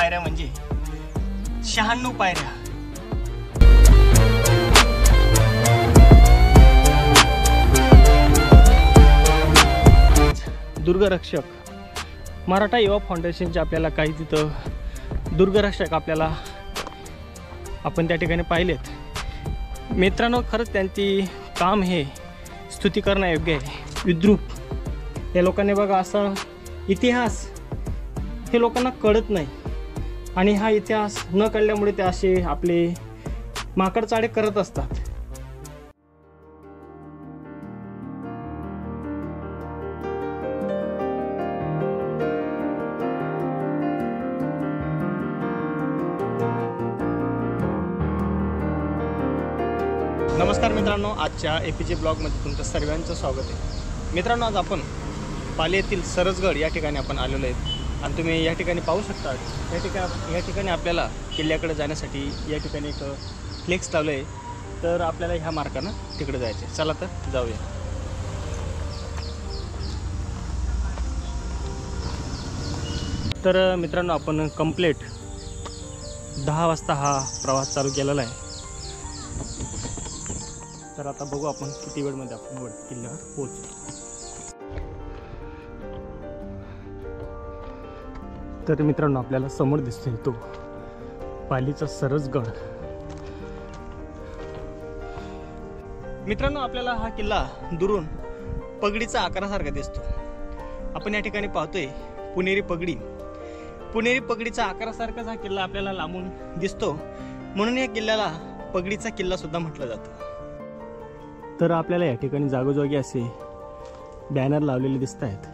पायऱ्या म्हणजे 96 पायऱ्या। दुर्गरक्षक मराठा युवा फाउंडेशनचे आपल्याला काही तिथं दुर्गरक्षक आपल्याला आपण त्या ठिकाणी पाहिलेत मित्रांनो। खरंच त्यांची काम हे स्तुती करण्यायोग्य आहे। विद्रूप या लोकांनी बघा असा इतिहास हे लोकांना कळत नाही आणि हा इतिहास न कळल्यामुळे ते असे आपले माकडचाळे करत असतात। नमस्कार मित्रांनो, आजच्या एपीजे ब्लॉगमध्ये तुमचं सर्वांचं स्वागत आहे। मित्रांनो, आज आपण पाली येथील सरसगड या ठिकाणी आपण आलेलो आहेत आणि तुम्ही या ठिकाणी पाहू शकता या ठिकाणी आपल्याला किल्ल्याकडे जाण्यासाठी या ठिकाणी एक फ्लेक्स लावलं आहे, तर आपल्याला ह्या मार्गाने तिकडे जायचं आहे। चला तर जाऊया। तर मित्रांनो, आपण कंप्लीट 10 वाजता हा प्रवास चालू केलेला आहे। तर आता बघू आपण किती वेळमध्ये आपण किल्ल्यावर पोहोचतो। तर मित्रांनो, आपल्याला समोर दिसतोय तो पालीचा सरसगड। मित्रांनो, आपल्याला हा किल्ला दुरून पगडीचा आकारासारखा दिसतो। आपण या ठिकाणी पाहतोय पुणेरी पगडी। पुणेरी पगडीचा आकारासारखाच हा किल्ला आपल्याला लांबून दिसतो, म्हणून या किल्ल्याला पगडीचा किल्ला सुद्धा म्हटलं जातं। तर आपल्याला या ठिकाणी जागोजागी असे बॅनर लावलेले दिसत आहेत।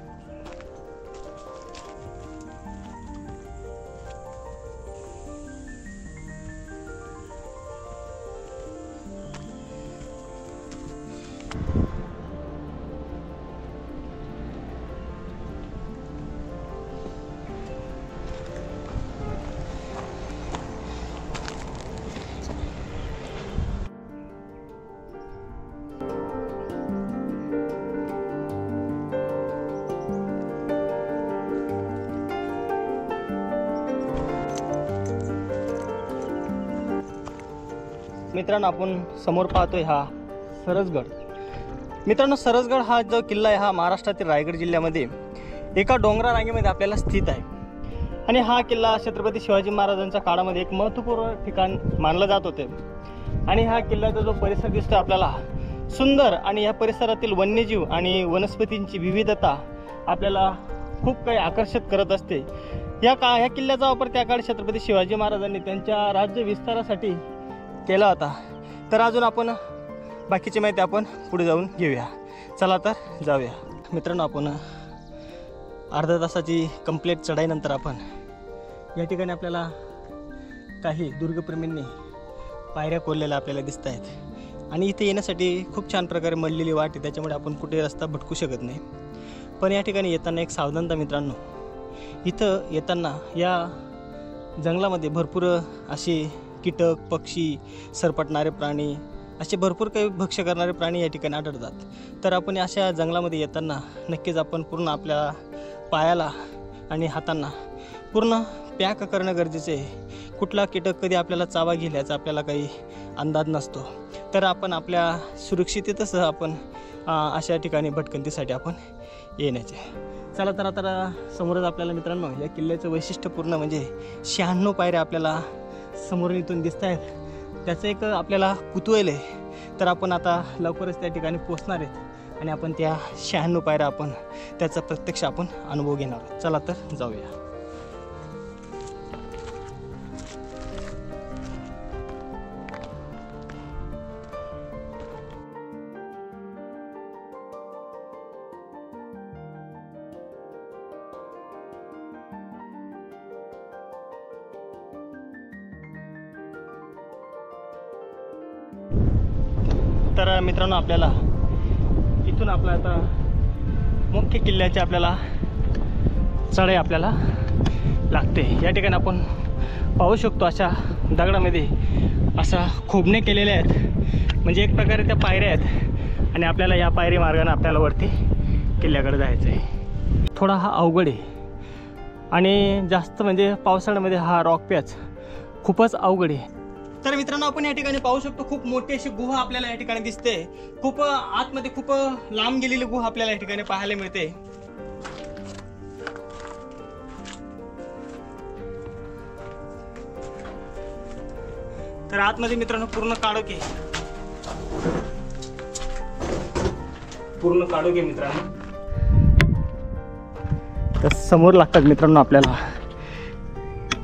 मित्रांनो, आपण समोर पाहतोय हा सरसगड। मित्रांनो, सरसगड हा जो किल्ला आहे हा महाराष्ट्रातील रायगड जिल्ह्यामध्ये एका डोंगरा रांगेमध्ये आपल्याला स्थित आहे आणि हा किल्ला छत्रपती शिवाजी महाराजांच्या काळामध्ये एक महत्त्वपूर्ण ठिकाण मानलं जात होते। आणि हा किल्ल्याचा जो परिसर दिसतोय आपल्याला सुंदर, आणि या परिसरातील वन्यजीव आणि वनस्पतींची विविधता आपल्याला खूप काही आकर्षित करत असते। ह्या किल्ल्याचा वापर त्या काळी छत्रपती शिवाजी महाराजांनी त्यांच्या राज्य विस्तारासाठी केला होता। तर अजून आपण बाकीची माहिती आपण पुढे जाऊन घेऊया। चला तर जाऊया। मित्रांनो, आपण अर्ध्या तासाची कंप्लीट चढाईनंतर आपण या ठिकाणी आपल्याला काही दुर्गप्रेमींनी पायऱ्या कोरलेल्या आपल्याला दिसत आहेत आणि इथे येण्यासाठी खूप छान प्रकारे मळलेली वाट आहे, त्याच्यामुळे आपण कुठे रस्ता भटकू शकत नाही। पण या ठिकाणी येताना एक सावधानता मित्रांनो, इथं येताना या जंगलामध्ये भरपूर असे कीटक, पक्षी, सरपटणारे प्राणी, असे भरपूर काही भक्ष्य करणारे प्राणी या ठिकाणी आढळतात। तर आपण अशा जंगलामध्ये येताना नक्कीच आपण पूर्ण आपल्या पायाला आणि हातांना पूर्ण पॅक करणं गरजेचं आहे। कुठला कीटक कधी आपल्याला चावा घेईल याचा आपल्याला काही अंदाज नसतो। तर आपण आपल्या सुरक्षिततेसह आपण अशा ठिकाणी भटकंतीसाठी आपण येण्याचे। चला तर आता समोरच आपल्याला मित्रांनो या किल्ल्याचं वैशिष्ट्यपूर्ण म्हणजे 96 पायऱ्या आपल्याला समोरून इथून दिसत आहेत, त्याचं एक आपल्याला कुतूहल आहे। तर आपण आता लवकरच त्या ठिकाणी पोहोचणार आहेत आणि आपण त्या 96 पायऱ्या आपण त्याचा प्रत्यक्ष आपण अनुभव घेणार आहोत। चला तर जाऊया। तर मित्रांनो, आपल्याला इथून आपला आता मुख्य किल्ल्याची आपल्याला चढाई आपल्याला लागते। या ठिकाणी आपण पाहू शकतो अशा दगडामध्ये असा खोबणे केलेले आहेत, म्हणजे एक प्रकारे त्या पायऱ्या आहेत आणि आपल्याला या पायरी मार्गाने आपल्याला वरती किल्ल्याकडे जायचं आहे। थोडा हा अवघड आहे, आणि जास्त म्हणजे पावसाळ्यामध्ये हा रॉक पॅच खूपच अवघड आहे. तर मित्रांनो, आपण या ठिकाणी पाहू शकतो खूप मोठी अशी गुहा आपल्याला या ठिकाणी दिसते. खूप आतमध्ये खूप लांब गेलेली गुहा आपल्याला या ठिकाणी पाहायला मिळते. तर आतमध्ये मित्रांनो पूर्ण काळोखी मित्रांनो. तर समोर लागतात मित्रांनो आपल्याला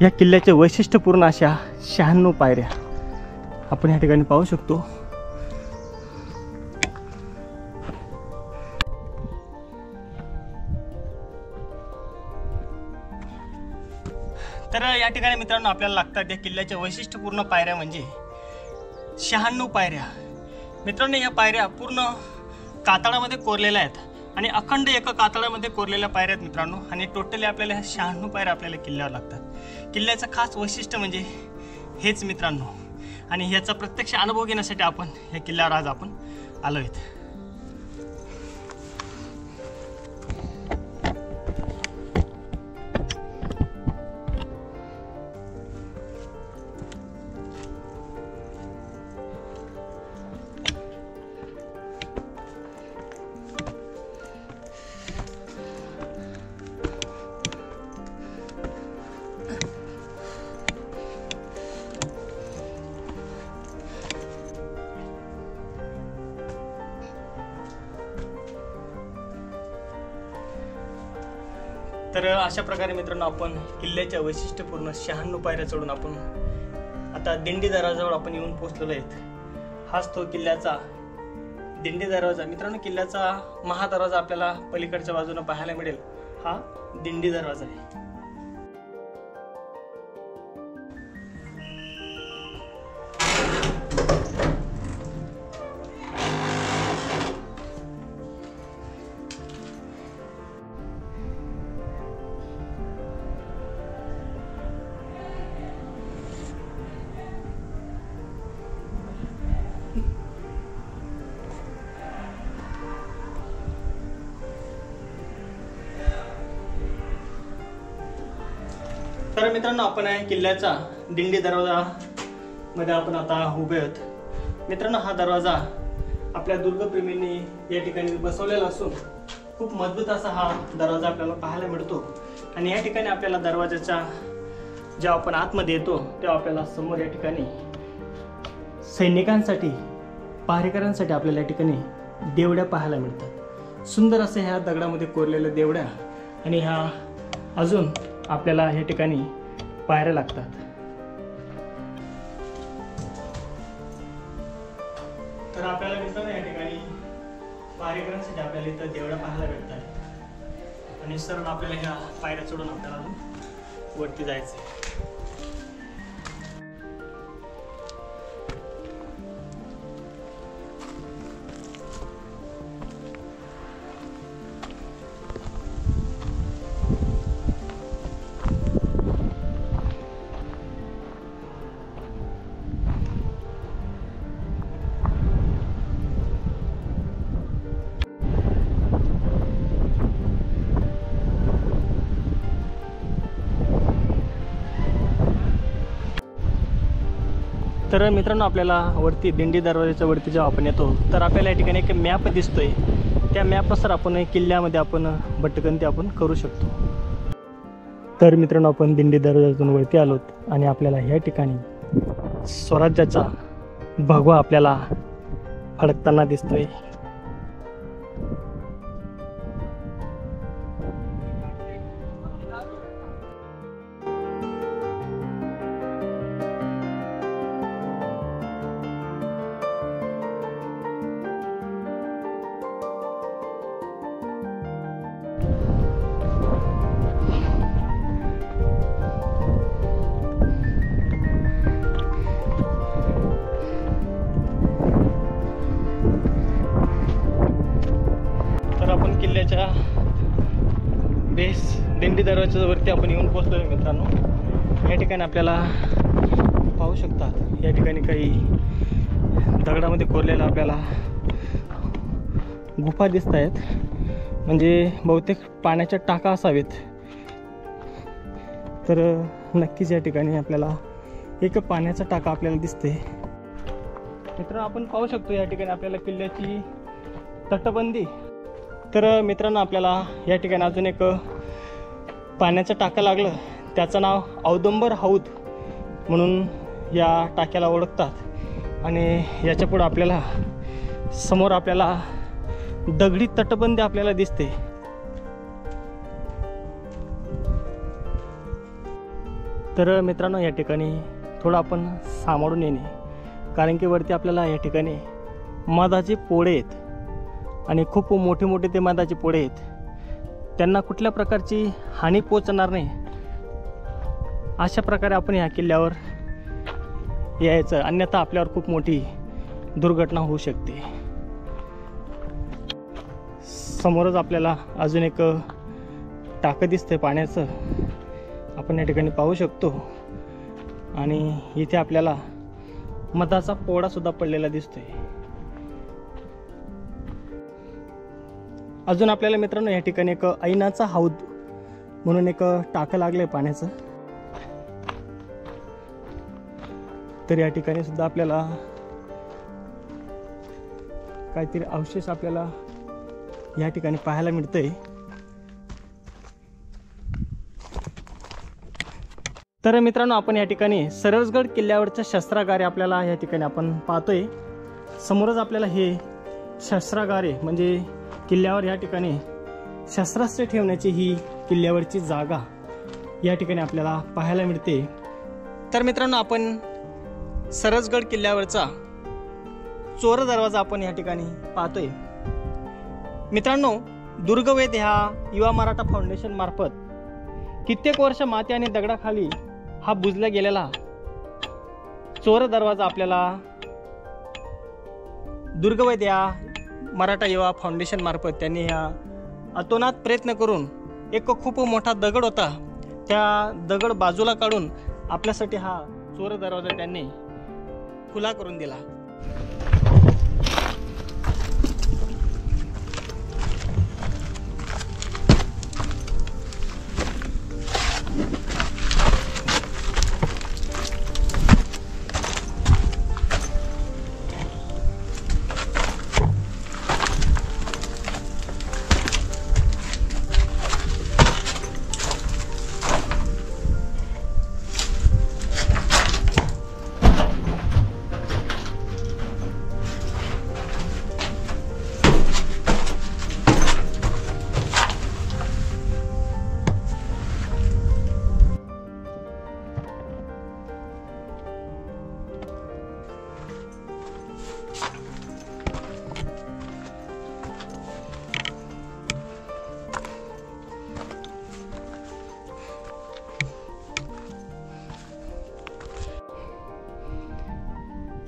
या किल्ल्याचे वैशिष्ट्यपूर्ण अशा 96 पायऱ्या आपण या ठिकाणी पाहू शकतो. तर या ठिकाणी मित्रांनो आपल्याला लागतात या किल्ल्याच्या वैशिष्ट्यपूर्ण पायऱ्या म्हणजे 96 पायऱ्या. मित्रांनो, या पायऱ्या पूर्ण कातळामध्ये कोरलेल्या आहेत आणि अखंड एका कातळामध्ये कोरलेल्या पायऱ्या आहेत मित्रांनो. आणि टोटली आपल्याला 96 पायऱ्या आपल्याला किल्ल्यावर लागतात. किल्ल्याचं खास वैशिष्ट्य म्हणजे हेच मित्रांनो. आणि ह्याचा प्रत्यक्ष अनुभव घेण्यासाठी आपण या किल्ल्यावर आज आपण आलो आहेत. तर अशा प्रकारे मित्रांनो आपण किल्ल्याच्या वैशिष्ट्यपूर्ण 96 पायऱ्या चढून आपण आता दिंडी दरवाजाजवळ आपण येऊन पोहोचलेलो आहेत. हाच तो किल्ल्याचा दिंडी दरवाजा. मित्रांनो, किल्ल्याचा महादरवाजा आपल्याला पलीकडच्या बाजूने पाहायला मिळेल. हा दिंडी दरवाजा आहे. तर मित्रांनो, आपण किल्ल्याचा दिंडी दरवाजा मध्ये आपण आता उभे आहोत. मित्रांनो, हा दरवाजा आपल्या दुर्गप्रेमींनी या ठिकाणी बसवलेला असून खूप मजबूत असा हा दरवाजा आपल्याला पाहायला मिळतो. आणि या ठिकाणी आपल्याला दरवाजाच्या जेव्हा आपण आतमध्ये येतो तेव्हा आपल्याला समोर या ठिकाणी सैनिकांसाठी पहारेकऱ्यांसाठी आपल्याला या ठिकाणी देवड्या पाहायला मिळतात. सुंदर असे ह्या दगडामध्ये कोरलेल्या देवड्या आणि ह्या अजून आपल्याला या ठिकाणी पायऱ्या लागतात. तर आपल्याला मित्रांनो या ठिकाणी पहारेकऱ्यांसाठी आपल्याला इथं देवड्या पाहायला भेटतात आणि सरळ आपल्याला ह्या पायऱ्या चढून आपल्याला वरती जायचं. तर मित्रांनो, आपल्याला वरती दिंडी दरवाजाच्या वरती जेव्हा आपण येतो तर आपल्याला या ठिकाणी एक मॅप दिसतोय. त्या मॅपनुसार आपण किल्ल्यामध्ये आपण भटकंती आपण करू शकतो. तर मित्रांनो, आपण दिंडी दरवाजातून वरती आलोत आणि आपल्याला या ठिकाणी स्वराज्याचा भगवा आपल्याला फडकताना दिसतोय. किल्ल्याच्या बेस दिंडी दरवाजाच्या वरती आपण येऊन पोहोचलोय मित्रांनो. या ठिकाणी आपल्याला पाहू शकतात या ठिकाणी काही दगडामध्ये कोरलेला आपल्याला गुफा दिसत आहेत. म्हणजे बहुतेक पाण्याच्या टाका असावेत. तर नक्कीच या ठिकाणी आपल्याला एक पाण्याचा टाका आपल्याला दिसते. मित्रांनो, आपण पाहू शकतो या ठिकाणी आपल्याला किल्ल्याची तटबंदी. तर मित्रांनो, आपल्याला या ठिकाणी अजून एक पाण्याचा टाका लागलं. त्याचं नाव औदुंबर हौद म्हणून या टाक्याला ओळखतात. आणि याच्या पुढे आपल्याला समोर आपल्याला दगडी तटबंदी आपल्याला दिसते. तर मित्रांनो, या ठिकाणी थोडं आपण सामावून येणे, कारण की वरती आपल्याला या ठिकाणी मधाचे पोळे आहेत आणि खूप मोठे मोठे ते मधाचे पोळे आहेत. त्यांना कुठल्या प्रकारची हानी पोचणार नाही अशा प्रकारे आपण या किल्ल्यावर यायचं, अन्यथा आपल्यावर खूप मोठी दुर्घटना होऊ शकते. समोरच आपल्याला अजून एक टाकं दिसतंय पाण्याचं, आपण या ठिकाणी पाहू शकतो. आणि इथे आपल्याला मधाचा पोळा सुद्धा पडलेला दिसतोय. अजून आपल्याला मित्रांनो या ठिकाणी एक ऐनाचा हौद म्हणून एक टाकं लागलंय पाण्याचं. तर या ठिकाणी सुद्धा आपल्याला काहीतरी अवशेष आपल्याला या ठिकाणी पाहायला मिळतंय. तर मित्रांनो, आपण या ठिकाणी सरसगड किल्ल्यावरच्या शस्त्रागारे आपल्याला या ठिकाणी आपण पाहतोय. समोरच आपल्याला हे शस्त्रागारे म्हणजे किल्ल्यावर या ठिकाणी शस्त्रास्त्रे ठेवण्याची ही किल्ल्यावरची जागा या ठिकाणी आपल्याला पाहायला मिळते. तर मित्रांनो, आपण सरसगड किल्ल्यावरचा चोर दरवाजा आपण या ठिकाणी पाहतोय. मित्रांनो, दुर्गवेध ह्या युवा मराठा फाउंडेशन मार्फत कित्येक वर्ष माती आणि दगडाखाली हा बुजला गेलेला चोर दरवाजा आपल्याला दुर्गवेध या मराठा युवा फाउंडेशन मार्फत त्यांनी ह्या अतोनात प्रयत्न करून एक खूप मोठा दगड होता, त्या दगड बाजूला काढून आपल्यासाठी हा चोर दरवाजा त्यांनी खुला करून दिला.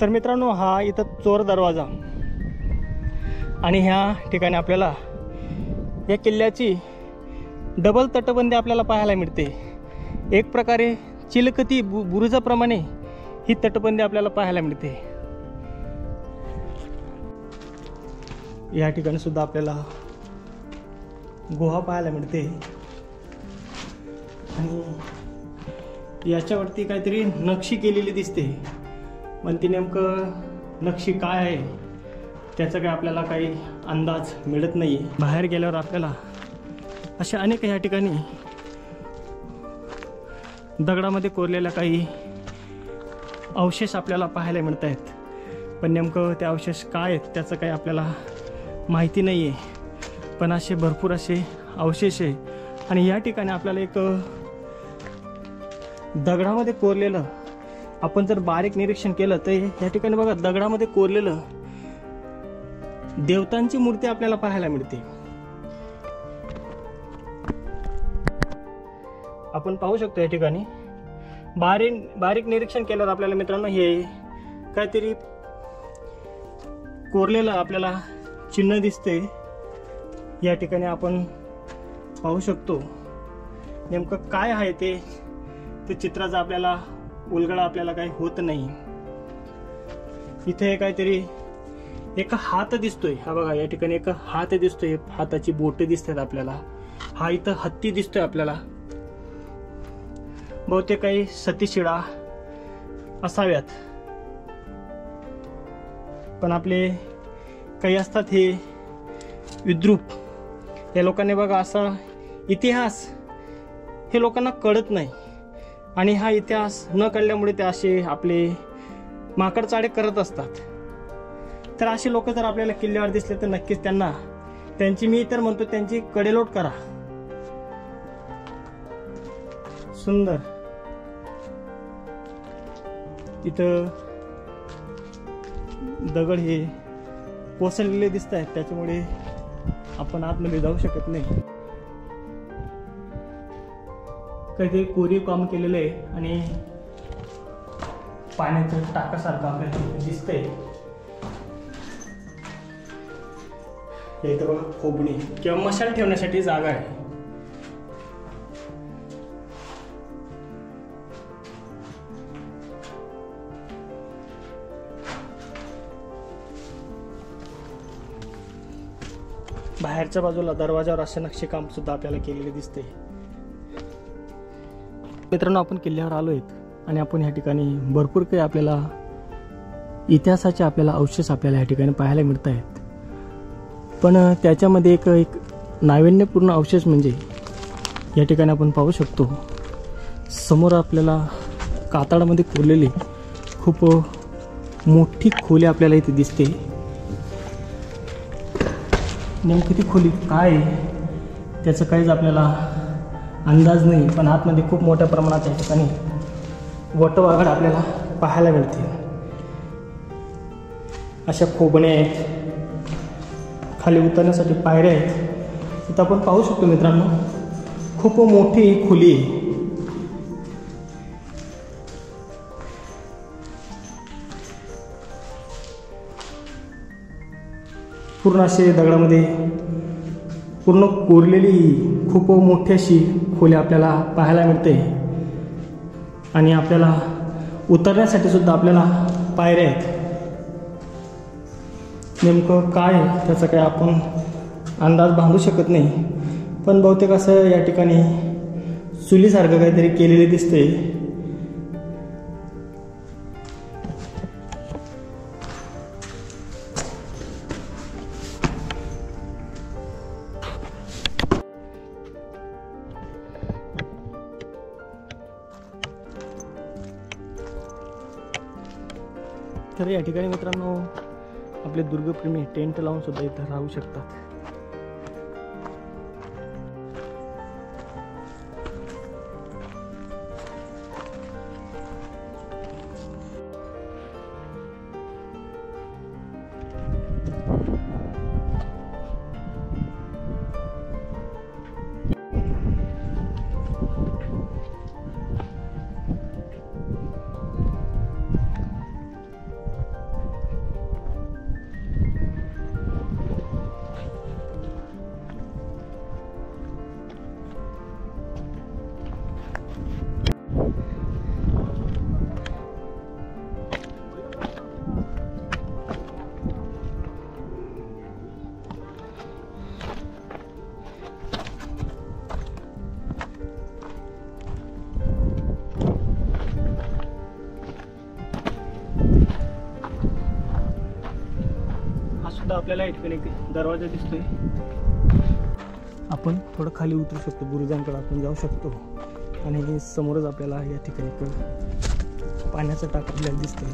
तर मित्रांनो, हा इथं चोर दरवाजा आणि ह्या ठिकाणी आपल्याला या किल्ल्याची डबल तटबंदी आपल्याला पाहायला मिळते. एक प्रकारे चिलखती बुरुजाप्रमाणे ही तटबंदी आपल्याला पाहायला मिळते. या ठिकाणी सुद्धा आपल्याला गुहा पाहायला मिळते आणि याच्यावरती काहीतरी नक्षी केलेली दिसते, पण ती नेमकं नक्षी काय आहे त्याचा काय आपल्याला काही अंदाज मिळत नाही. बाहेर गेल्यावर आपल्याला अशा अनेक या ठिकाणी दगडामध्ये कोरलेल्या काही अवशेष आपल्याला पाहायला मिळत आहेत, पण नेमकं ते अवशेष काय आहेत त्याचं काही आपल्याला माहिती नाही आहे. पण असे भरपूर असे अवशेष आहे. आणि या ठिकाणी आपल्याला एक दगडामध्ये कोरलेलं, आपण जर बारीक निरीक्षण केलं तर या ठिकाणी बघा दगडामध्ये कोरलेलं देवतांची मूर्ती आपल्याला पाहायला मिळते. आपण पाहू शकतो या ठिकाणी बारीक निरीक्षण केल्यावर आपल्याला मित्रांनो हे काहीतरी कोरलेलं आपल्याला चिन्ह दिसते. या ठिकाणी आपण पाहू शकतो नेमकं काय आहे ते चित्राचा आपल्याला उलगडा आपल्याला काही होत नाही. इथे काहीतरी एक हात दिसतोय. हा बघा या ठिकाणी एक हात दिसतोय, हाताची बोटे दिसतात आपल्याला. हा इथं हत्ती दिसतोय आपल्याला. बहुतेक काही सतीशिळा असाव्यात, पण आपले काही असतात हे विद्रूप. या लोकांनी बघा असा इतिहास हे लोकांना कळत नाही, आणि हा इतिहास न कळल्यामुळे ते असे आपले माकडचाळे करत असतात. तर असे लोक जर आपल्याला किल्ल्यावर दिसले तर नक्कीच त्यांची मी तर म्हणतो त्यांची कडेलोट करा. सुंदर इथं दगड हे कोसळलेले दिसत आहेत, त्याच्यामुळे आपण आतमध्ये जाऊ शकत नाही. काही कोरीव काम केलेलं आहे आणि पाण्याचं टाकासारखं आपल्याला दिसतंय. इथं बघा खोबणी किंवा मशाल ठेवण्यासाठी जागा आहे. बाहेरच्या बाजूला दरवाजावर असे नक्षीकाम सुद्धा आपल्याला केलेले दिसते. मित्रांनो, आपण किल्ल्यावर आलो आहेत आणि आपण ह्या ठिकाणी भरपूर काही आपल्याला इतिहासाचे आपल्याला अवशेष आपल्याला ह्या ठिकाणी पाहायला मिळत आहेत. पण त्याच्यामध्ये एक नाविन्यपूर्ण अवशेष म्हणजे या ठिकाणी आपण पाहू शकतो समोर आपल्याला कातळामध्ये कोरलेली खूप मोठी खोली आपल्याला इथे दिसते. नेमकी ती खोली काय त्याचं काहीच आपल्याला अंदाज नाही, पण आतमध्ये खूप मोठ्या प्रमाणात या ठिकाणी वटवाघळ आपल्याला पाहायला मिळते. अशा खोबण्या आहेत, खाली उतरण्यासाठी पायऱ्या आहेत. इथं आपण पाहू शकतो मित्रांनो खूप मोठी खोली आहे. पूर्ण असे दगडामध्ये पूर्ण कोरलेली खूप मोठी अशी खोली आपल्याला पाहायला मिळते, आणि आपल्याला उतरण्यासाठी सुद्धा आपल्याला पायऱ्या आहेत. नेमकं काय त्याचा काय आपण अंदाज बांधू शकत नाही, पण बहुतेक असं या ठिकाणी चुलीसारखं काहीतरी केलेले दिसते. तर या ठिकाणी मित्रांनो आपले दुर्गप्रेमी टेंट लावून सुद्धा इथं राहू शकतात. आपल्याला या ठिकाणी दरवाजा दिसतोय. आपण थोडं खाली उतरू शकतो, बुरुजांकडे आपण जाऊ शकतो, आणि समोरच आपल्याला या ठिकाणी पाण्याचं टाक आपल्याला दिसतंय.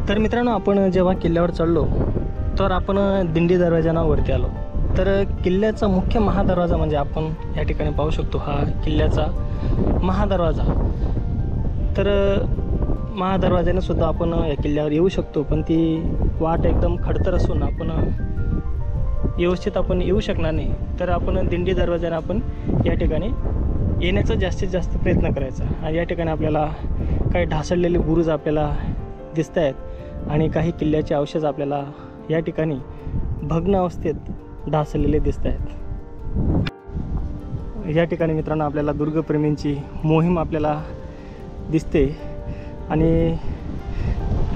तर मित्रांनो, आपण जेव्हा किल्ल्यावर चढलो तर आपण दिंडी दरवाजानं वरती आलो. तर किल्ल्याचा मुख्य महादरवाजा म्हणजे आपण या ठिकाणी पाहू शकतो हा किल्ल्याचा महादरवाजा. तर महादरवाजाने सुद्धा आपण या किल्ल्यावर येऊ शकतो, पण ती वाट एकदम खडतर असून आपण व्यवस्थित आपण येऊ शकणार नाही. तर आपण दिंडी दरवाजाने आपण या ठिकाणी येण्याचा जास्तीत जास्त प्रयत्न करायचा. आणि या ठिकाणी आपल्याला काही ढासळलेले बुरुज आपल्याला दिसत आहेत, आणि काही किल्ल्याचे अवशेष आपल्याला या ठिकाणी भग्न अवस्थेत ढासळलेले दिसत आहेत. या ठिकाणी मित्रांनो आपल्याला दुर्गप्रेमींची मोहीम आपल्याला दिसते आणि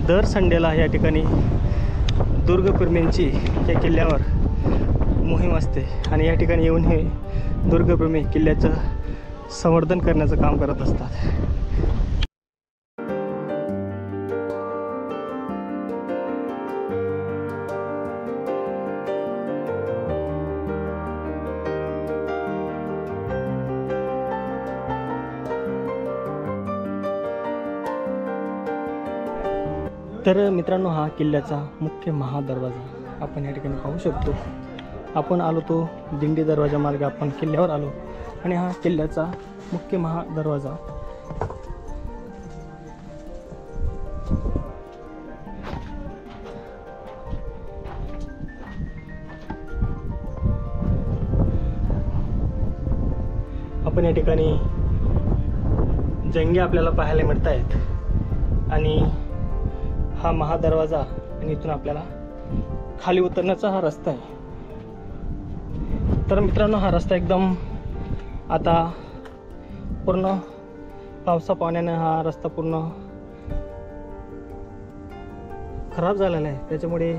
दर संडेला या ठिकाणी दुर्गप्रेमींची या किल्ल्यावर मोहीम असते आणि या ठिकाणी येऊन हे दुर्गप्रेमी किल्ल्याचं संवर्धन करण्याचं काम करत असतात. तर मित्रांनो, हा किल्ल्याचा मुख्य महादरवाजा आपण या ठिकाणी पाहू शकतो. आपण आलो तो दिंडी दरवाजा मार्ग आपण किल्ल्यावर आलो आणि हा किल्ल्याचा मुख्य महादरवाजा आपण या ठिकाणी जंगे आपल्याला पाहायला मिळत आहेत आणि हा महादरवाजा आणि इथून आपल्याला खाली उतरण्याचा हा रस्ता आहे. तर मित्रांनो, हा रस्ता एकदम आता पूर्ण पावसा पाण्याने हा रस्ता पूर्ण खराब झालेला आहे. त्याच्यामुळे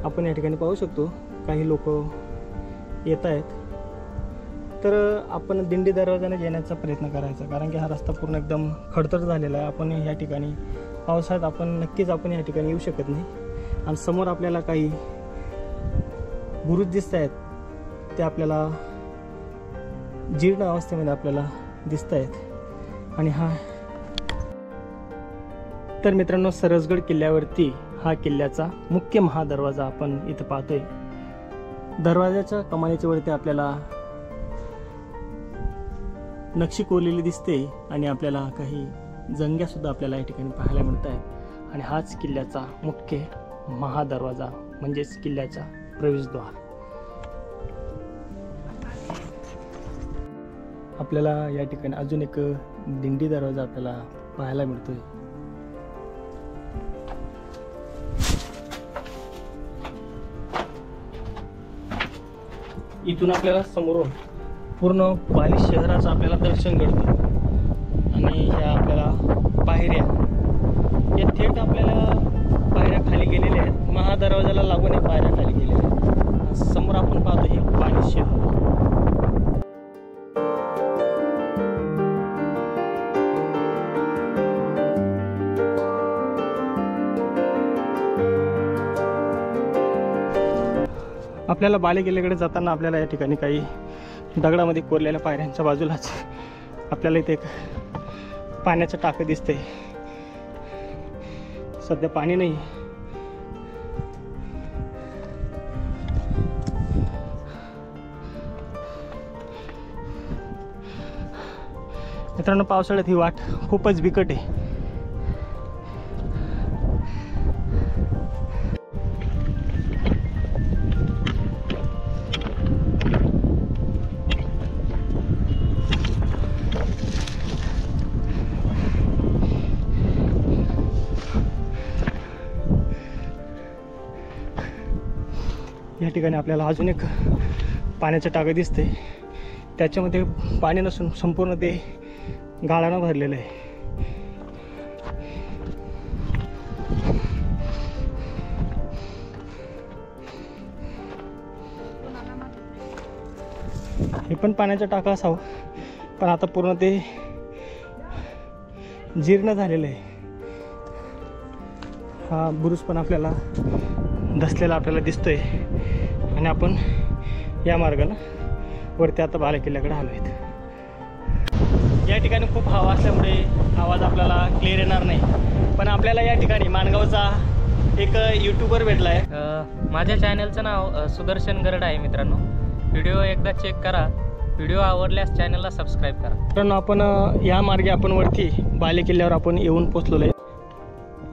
आपण या ठिकाणी पाहू शकतो काही लोक येत आहेत. तर आपण दिंडी दरवाजाने येण्याचा प्रयत्न करायचा, कारण की हा रस्ता पूर्ण एकदम खडतर झालेला आहे. आपण या ठिकाणी पावसाळ्यात आपण या ठिकाणी येऊ शकत नाही. आणि समोर आपल्याला काही बुरुज दिसत आहेत, ते आपल्याला जीर्ण अवस्थेमध्ये आपल्याला दिसत आहेत. आणि तर मित्रांनो, सरसगड किल्ल्यावरती हा किल्ल्याचा मुख्य महादरवाजा आपण इथं पाहतोय. दरवाजाच्या कमानीच्या वरती आपल्याला नक्षी कोरलेली दिसते आणि आपल्याला काही जंग्या सुद्धा आपल्याला या ठिकाणी पाहायला मिळत आहेत. आणि हाच किल्ल्याचा मुख्य महादरवाजा म्हणजेच किल्ल्याचा प्रवेशद्वार. आपल्याला या ठिकाणी अजून एक दिंडी दरवाजा आपल्याला पाहायला मिळतोय. इथून आपल्याला समोरून पूर्ण पाली शहराचं आपल्याला दर्शन घडतं आणि ह्या आपल्याला पायऱ्या या थेट आपल्याला पायऱ्या खाली गेलेल्या आहेत. महादरवाजाला लागून या पायऱ्या खाली गेलेल्या आहेत. समोर आपण पाहतो हे पाली शहर. आपल्याला बाले किल्ल्याकडे जाताना आपल्याला या ठिकाणी काही दगडामध्ये कोरलेल्या पायऱ्यांच्या बाजूलाच आपल्याला इथे एक पाण्याचं टाकं दिसतंय. सध्या पाणी नाही. मित्रांनो, पावसाळ्यात ही वाट खूपच बिकट आहे. या ठिकाणी आपल्याला अजून एक पाण्याचं टाकं दिसते. त्याच्यामध्ये पाणी नसून संपूर्ण ते गाळानं भरलेलं आहे. हे पण पाण्याचं टाकं असावं, पण आता पूर्ण ते जीर्ण झालेलं आहे. हा बुरुज पण आपल्याला धसलेला आपल्याला दिसतोय आणि आपण या मार्गाला वरती आता बाले किल्ल्याकडे आलो आहेत. या ठिकाणी खूप हवा असल्यामुळे आवाज आपल्याला क्लिअर येणार नाही, पण आपल्याला या ठिकाणी माणगावचा एक यूट्यूबर भेटला आहे. माझ्या चॅनलचं नाव सुदर्शन गरड आहे. मित्रांनो, व्हिडिओ एकदा चेक करा. व्हिडिओ आवडल्यास चॅनलला सबस्क्राईब करा. मित्रांनो, आपण या मार्गे आपण वरती बाले किल्ल्यावर आपण येऊन पोचलेलो आहे.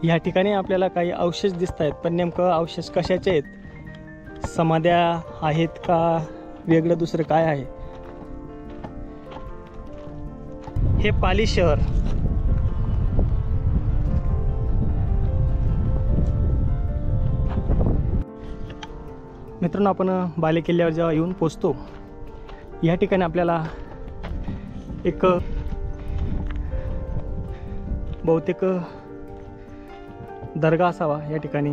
या ठिकाणी आपल्याला काही अवशेष दिसत आहेत, पण नेमकं अवशेष कशाचे आहेत? समाध्या आहेत का वेगळं दुसरं काय आहे? हे पाली शहर. मित्रांनो, आपण बाले किल्ल्यावर जेव्हा येऊन पोचतो, या ठिकाणी आपल्याला एक बहुतेक दर्गा असावा या ठिकाणी.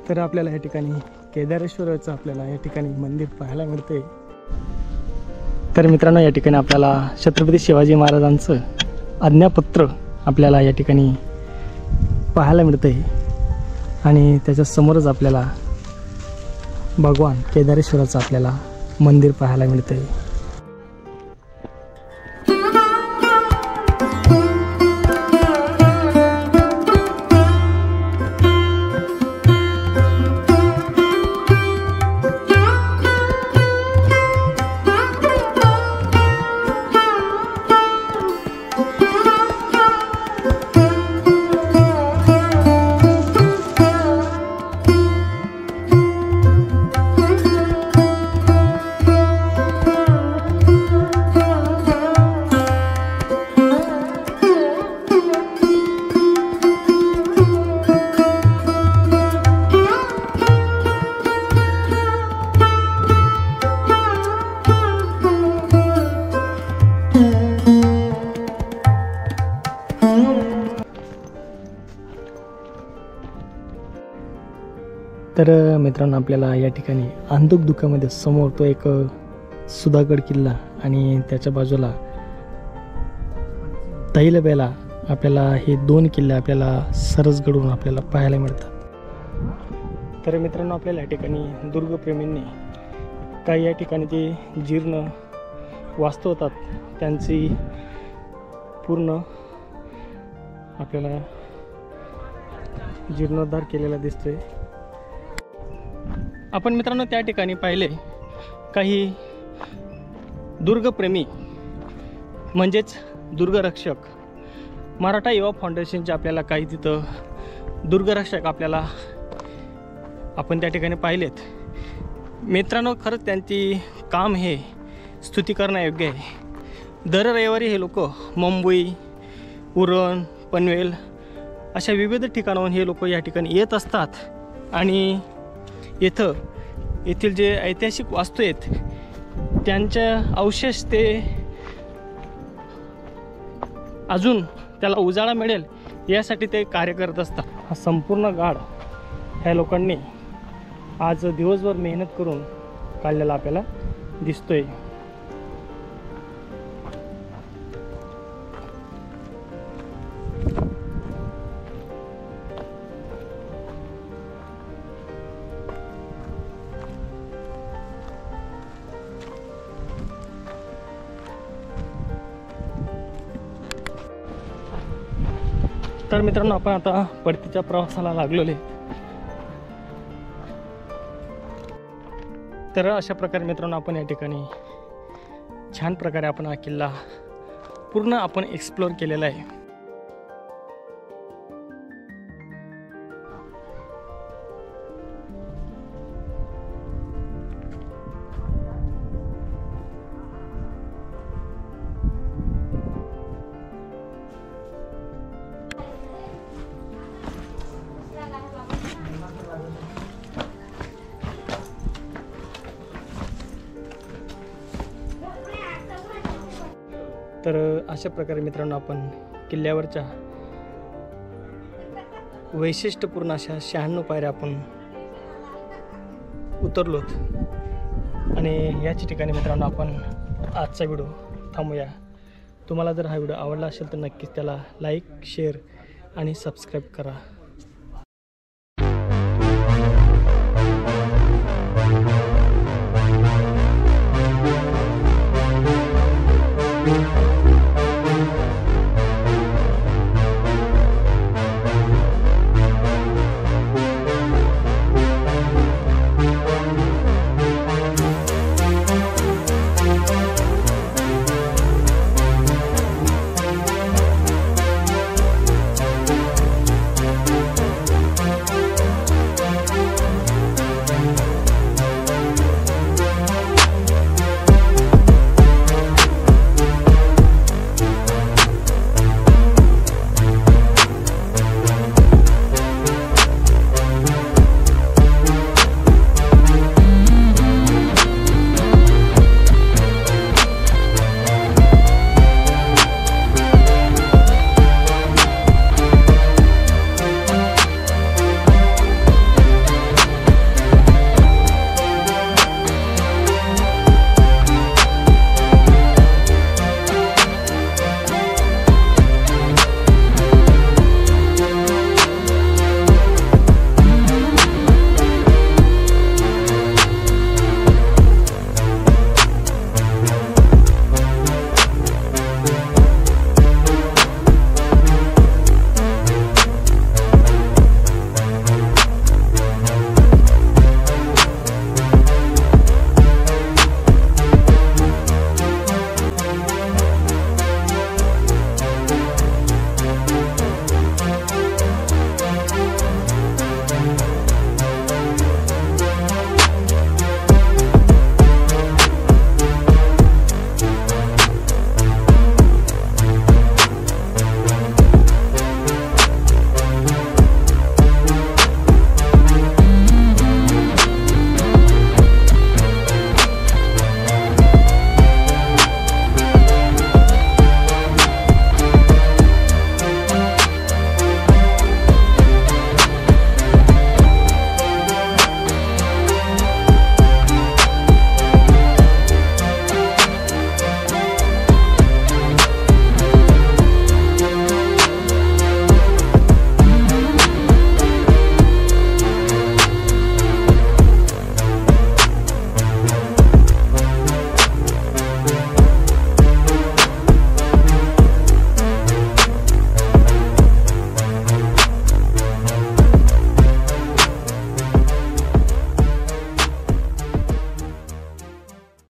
तर आपल्याला या ठिकाणी केदारेश्वराचं आपल्याला या ठिकाणी मंदिर पाहायला मिळते. तर मित्रांनो, या ठिकाणी आपल्याला छत्रपती शिवाजी महाराजांचं आज्ञापत्र आपल्याला या ठिकाणी पाहायला मिळते आणि त्याच्या समोरच आपल्याला भगवान केदारेश्वराचं आपल्याला मंदिर पाहायला मिळते. तर मित्रांनो, आपल्याला या ठिकाणी अंधुकधुक्यामध्ये समोर तो एक सुधागड किल्ला आणि त्याच्या बाजूला तैलबेला आपल्याला हे 2 किल्ले आपल्याला सरसगडवरून आपल्याला पाहायला मिळतात. तर मित्रांनो, आपल्याला या ठिकाणी दुर्गप्रेमींनी काही या ठिकाणी ते जीर्ण वास्तू होतात त्यांची पूर्ण आपल्याला जीर्णोद्धार केलेला दिसतोय. आपण मित्रांनो त्या ठिकाणी पाहिले काही दुर्गप्रेमी म्हणजेच दुर्गरक्षक मराठा युवा फाउंडेशनचे आपल्याला काही तिथं दुर्गरक्षक आपल्याला आपण त्या ठिकाणी पाहिलेत. मित्रांनो, खरंच त्यांची काम हे स्तुती करण्यायोग्य आहे. दर रविवारी हे लोक मुंबई, उरण, पनवेल अशा विविध ठिकाणाहून हे लोक या ठिकाणी येत असतात आणि येथील जे ऐतिहासिक वास्तू आहेत त्यांच्या अवशेष ते अजून त्याला उजाळा मिळेल यासाठी ते कार्य करत असतात. हा संपूर्ण गाड ह्या लोकांनी आज दिवसभर मेहनत करून काढलेला आपल्याला दिसतोय. तर मित्रांनो, आपण आता परतीच्या प्रवासाला लागलेले. तर अशा प्रकारे मित्रांनो आपण या ठिकाणी छान प्रकारे आपण हा किल्ला पूर्ण आपण एक्सप्लोर केलेला आहे. तर अशा प्रकारे मित्रांनो आपण किल्ल्यावरच्या वैशिष्ट्यपूर्ण अशा 96 पायऱ्या आपण उतरलोत आणि याच ठिकाणी मित्रांनो आपण आजचा व्हिडिओ थांबूया. तुम्हाला जर हा व्हिडिओ आवडला असेल तर नक्कीच त्याला लाईक, शेअर आणि सबस्क्राईब करा.